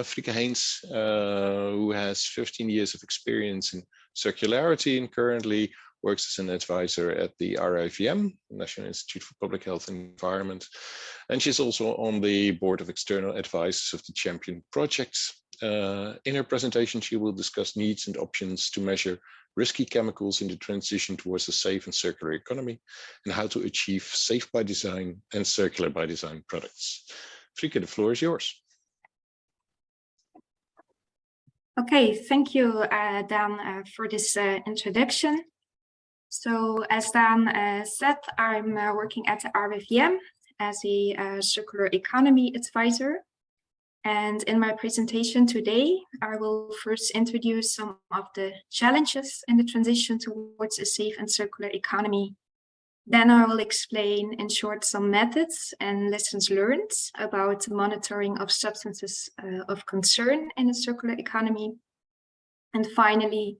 Frieke Heens, who has 15 years of experience in circularity and currently works as an advisor at the RIVM, National Institute for Public Health and Environment. And she's also on the board of external advisors of the Champion projects. In her presentation, she will discuss needs and options to measure risky chemicals in the transition towards a safe and circular economy, and how to achieve safe by design and circular by design products. Frieke, the floor is yours. Okay, thank you, Dan, for this introduction. So as Dan said, I'm working at the RIVM as a circular economy advisor. And in my presentation today, I will first introduce some of the challenges in the transition towards a safe and circular economy. Then I will explain in short some methods and lessons learned about monitoring of substances of concern in a circular economy. And finally,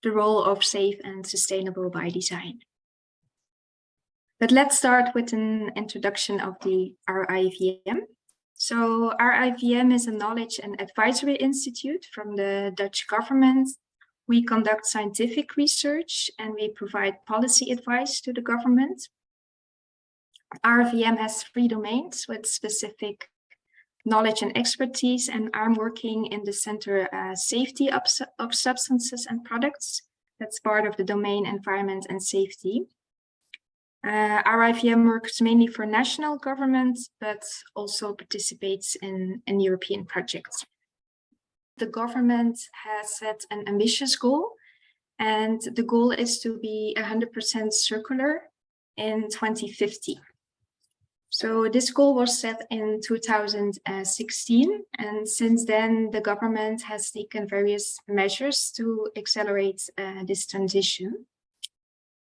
the role of safe and sustainable by design. But let's start with an introduction of the RIVM. So RIVM is a knowledge and advisory institute from the Dutch government. We conduct scientific research and we provide policy advice to the government. RIVM has 3 domains with specific knowledge and expertise, and I'm working in the center safety of substances and products. That's part of the domain environment and safety. RIVM works mainly for national governments, but also participates in European projects. The government has set an ambitious goal, and the goal is to be 100% circular in 2050. So this goal was set in 2016, and since then the government has taken various measures to accelerate this transition.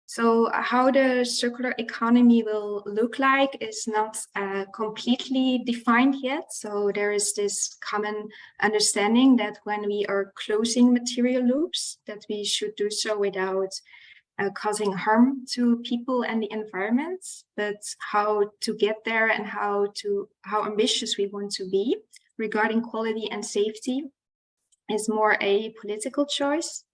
So how the circular economy will look like is not completely defined yet. So there is this common understanding that when we are closing material loops, that we should do so without causing harm to people and the environment. But how to get there and how ambitious we want to be regarding quality and safety is more a political choice.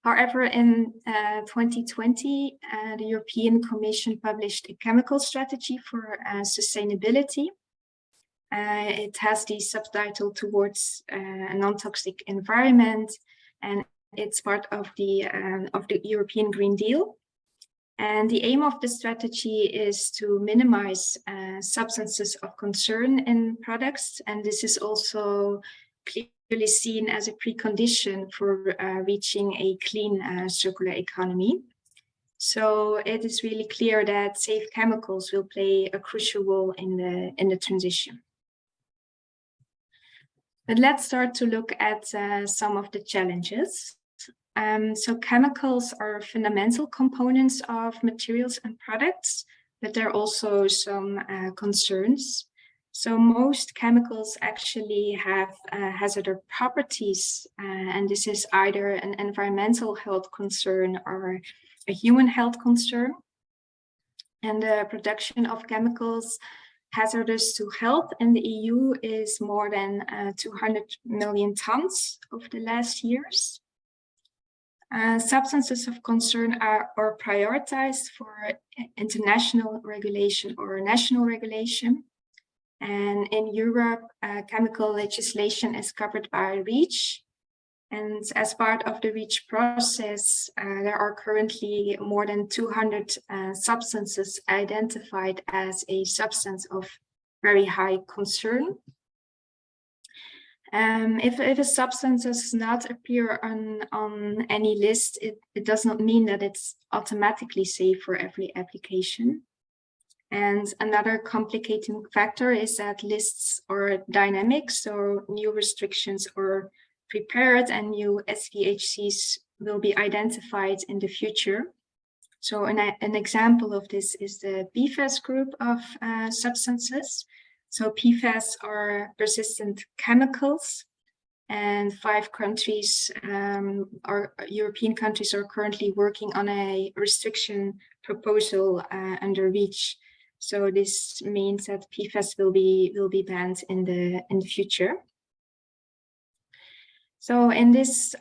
However, in 2020, the European Commission published a chemical strategy for sustainability. It has the subtitle towards a non-toxic environment, and it's part of the European Green Deal. And the aim of the strategy is to minimize substances of concern in products, and this is also clearly seen as a precondition for reaching a clean circular economy. So it is really clear that safe chemicals will play a crucial role in the transition. But let's start to look at some of the challenges. So chemicals are fundamental components of materials and products, but there are also some concerns. So most chemicals actually have hazardous properties, and this is either an environmental health concern or a human health concern. And the production of chemicals hazardous to health in the EU is more than 200 million tons over the last years. Substances of concern are prioritized for international regulation or national regulation. And in Europe, chemical legislation is covered by REACH. And as part of the REACH process, there are currently more than 200 substances identified as a substance of very high concern. If a substance does not appear on any list, it does not mean that it's automatically safe for every application. And another complicating factor is that lists are dynamic, so new restrictions are prepared and new SVHCs will be identified in the future. So an example of this is the PFAS group of substances. So PFAS are persistent chemicals, and 5 countries, European countries, are currently working on a restriction proposal under REACH. So this means that PFAS will be banned in the future. So in this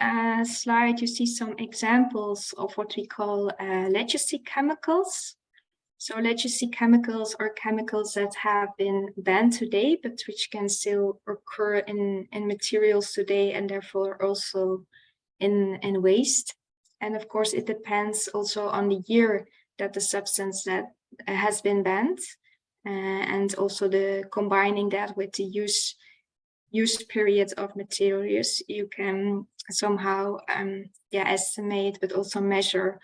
slide, you see some examples of what we call legacy chemicals. So legacy chemicals are chemicals that have been banned today, but which can still occur in materials today and therefore also in waste. And of course, it depends also on the year that the substance that has been banned, and also the combining that with the use period of materials. You can somehow estimate, but also measure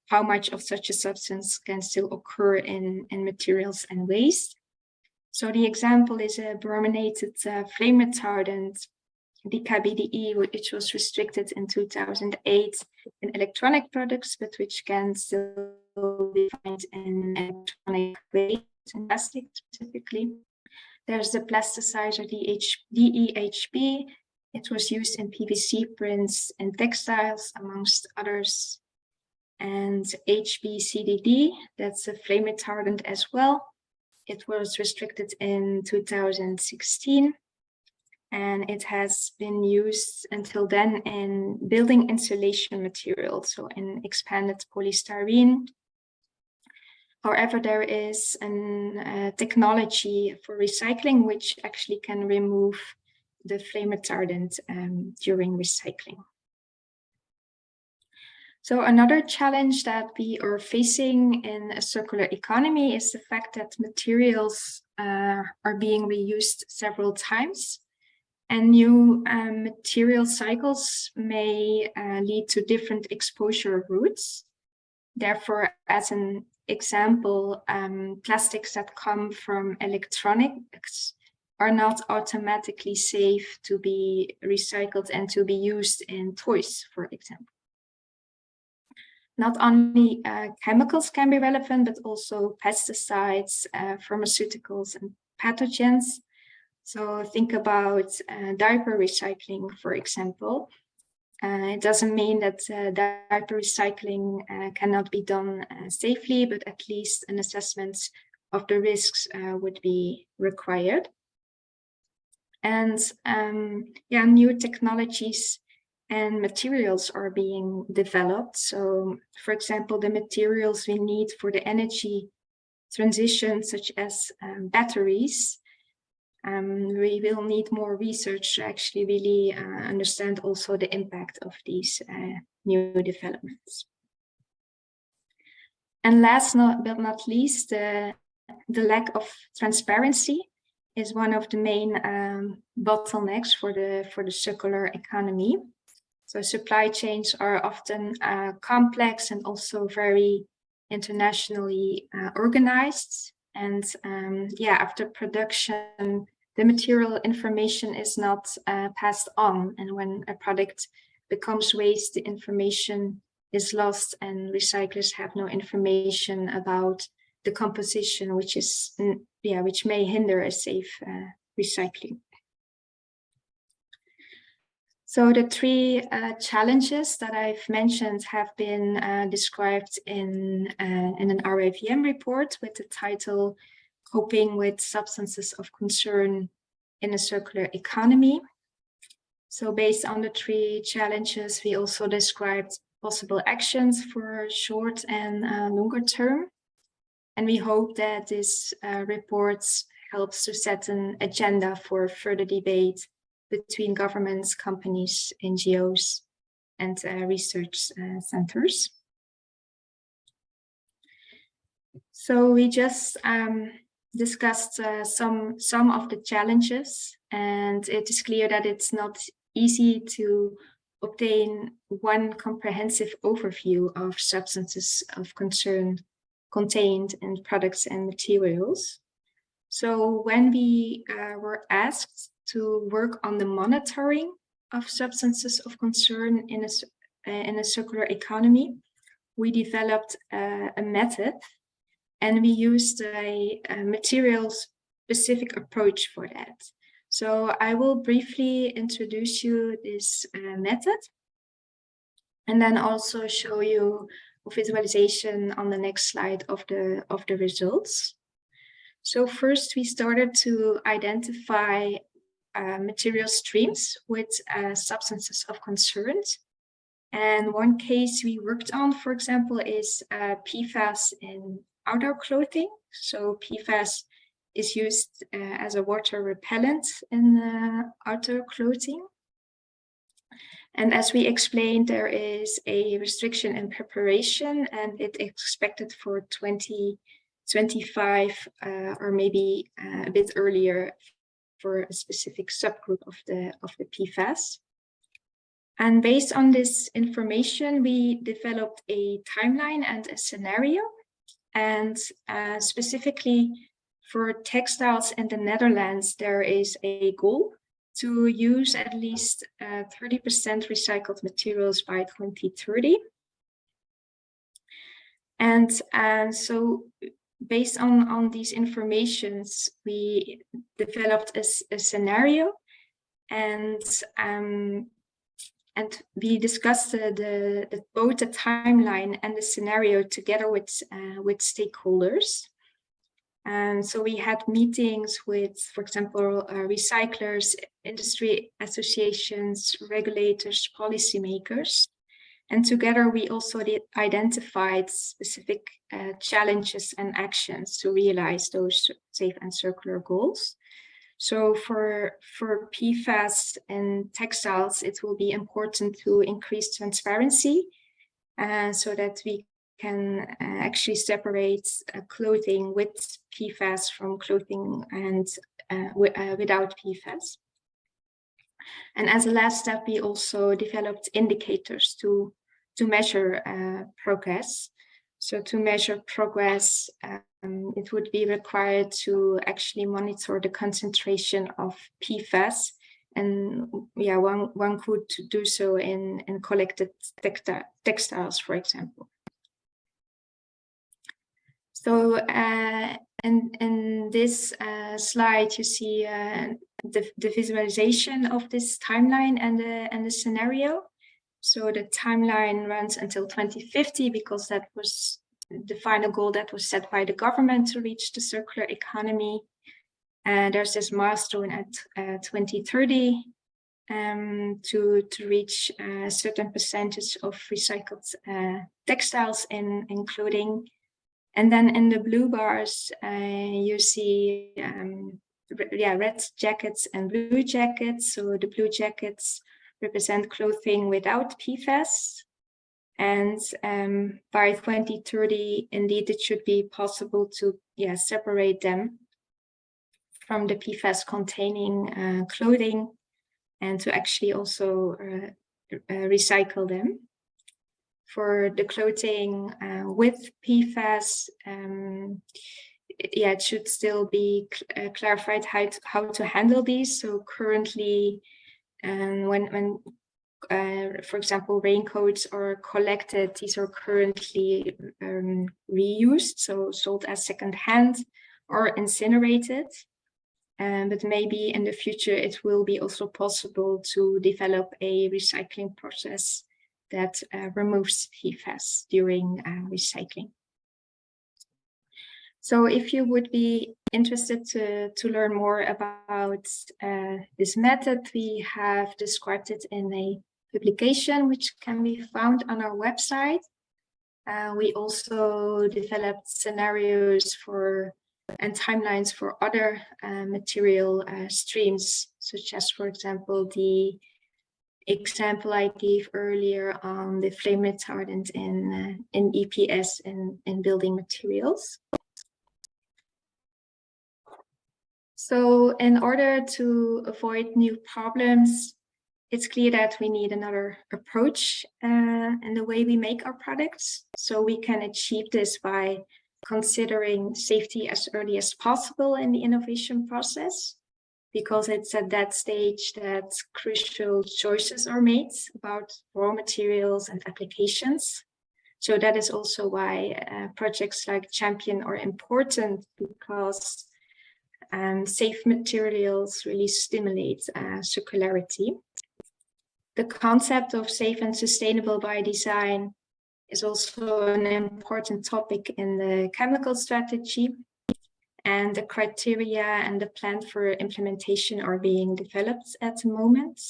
how much of such a substance can still occur in materials and waste. So the example is a brominated flame retardant, DKBDE, which was restricted in 2008 in electronic products, but which can still be found in electronic waste, in plastic specifically. There's the plasticizer DEHP. It was used in PVC prints and textiles, amongst others. And HBCDD, that's a flame retardant as well. It was restricted in 2016. And it has been used until then in building insulation materials, so in expanded polystyrene. However, there is a technology for recycling which actually can remove the flame retardant during recycling. So another challenge that we are facing in a circular economy is the fact that materials are being reused several times. And new material cycles may lead to different exposure routes. Therefore, as an example, plastics that come from electronics are not automatically safe to be recycled and to be used in toys, for example. Not only chemicals can be relevant, but also pesticides, pharmaceuticals, and pathogens. So think about diaper recycling, for example. It doesn't mean that diaper recycling cannot be done safely, but at least an assessment of the risks would be required. And new technologies and materials are being developed. So, for example, the materials we need for the energy transition, such as batteries, we will need more research to actually really understand also the impact of these new developments. And last but not least, the lack of transparency is one of the main bottlenecks for the circular economy. So supply chains are often complex and also very internationally organized. And after production, the material information is not passed on. And when a product becomes waste, the information is lost and recyclers have no information about the composition, which may hinder a safe recycling. So the three challenges that I've mentioned have been described in an RIVM report with the title Coping with Substances of Concern in a Circular Economy. So based on the three challenges, we also described possible actions for short and longer term. And we hope that this report helps to set an agenda for further debate between governments, companies, NGOs, and research centers. So we just discussed some of the challenges, and it is clear that it's not easy to obtain one comprehensive overview of substances of concern contained in products and materials. So when we were asked to work on the monitoring of substances of concern in a circular economy, we developed a method, and we used a material-specific approach for that. So I will briefly introduce you this method, and then also show you a visualization on the next slide of the results. So first, we started to identify material streams with substances of concern. And one case we worked on, for example, is PFAS in outdoor clothing. So PFAS is used as a water repellent in outdoor clothing. And as we explained, there is a restriction in preparation, and it's expected for 2025 or maybe a bit earlier for a specific subgroup of the PFAS. And based on this information, we developed a timeline and a scenario. And specifically for textiles in the Netherlands, there is a goal to use at least 30% recycled materials by 2030. And so based on these informations, we developed a scenario, and we discussed both the timeline and the scenario together with stakeholders. And so we had meetings with, for example, recyclers, industry associations, regulators, policymakers. And together we also identified specific challenges and actions to realize those safe and circular goals. So for PFAS and textiles, it will be important to increase transparency so that we can actually separate clothing with PFAS from clothing and without PFAS. And as a last step, we also developed indicators to measure progress. So to measure progress, it would be required to actually monitor the concentration of PFAS. And yeah, one could do so in collected textiles, for example. So in this slide, you see the visualization of this timeline and the scenario. So the timeline runs until 2050 because that was the final goal that was set by the government to reach the circular economy. And there's this milestone at 2030 to reach a certain percentage of recycled textiles in clothing. And then in the blue bars, you see red jackets and blue jackets. So the blue jackets represent clothing without PFAS. And by 2030, indeed, it should be possible to separate them from the PFAS containing clothing and to actually also recycle them. For the clothing with PFAS, it should still be clarified how to handle these. So currently, when for example, raincoats are collected, these are currently reused, so sold as secondhand or incinerated. But maybe in the future, it will be also possible to develop a recycling process that removes PFAS during recycling. So if you would be interested to learn more about this method, we have described it in a publication which can be found on our website. We also developed scenarios and timelines for other material streams, such as, for example, the example I gave earlier on the flame retardant in EPS in building materials. So in order to avoid new problems, it's clear that we need another approach in the way we make our products. So we can achieve this by considering safety as early as possible in the innovation process, because it's at that stage that crucial choices are made about raw materials and applications. So that is also why projects like Champion are important, because safe materials really stimulate circularity. The concept of safe and sustainable by design is also an important topic in the chemical strategy. and the criteria and the plan for implementation are being developed at the moment.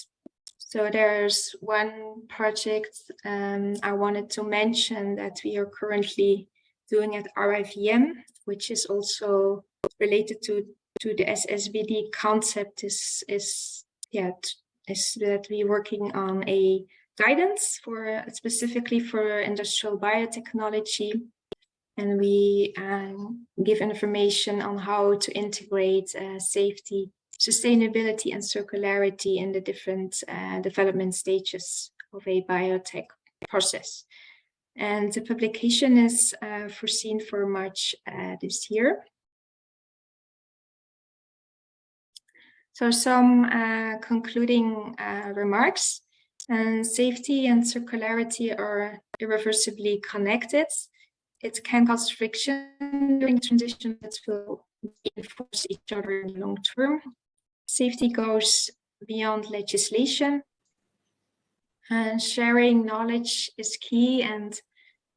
So there's one project I wanted to mention that we are currently doing at RIVM, which is also related to the SSBD concept, is that we're working on a guidance for specifically for industrial biotechnology. And we give information on how to integrate safety, sustainability, and circularity in the different development stages of a biotech process. And the publication is foreseen for March this year. So some concluding remarks. Safety and circularity are irreversibly connected. It can cause friction during transition, but will reinforce each other in the long term. Safety goes beyond legislation. And sharing knowledge is key, and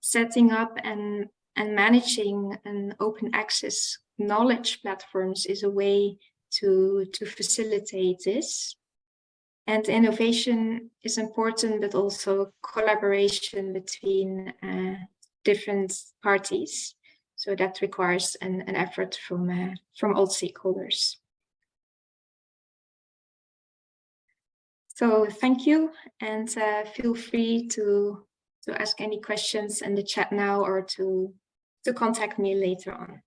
setting up and managing an open access knowledge platforms is a way to facilitate this. And innovation is important, but also collaboration between different parties. So that requires an effort from all stakeholders. So thank you, and feel free to ask any questions in the chat now, or to contact me later on.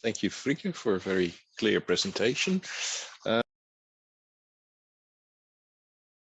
Thank you, Frieke, for a very clear presentation.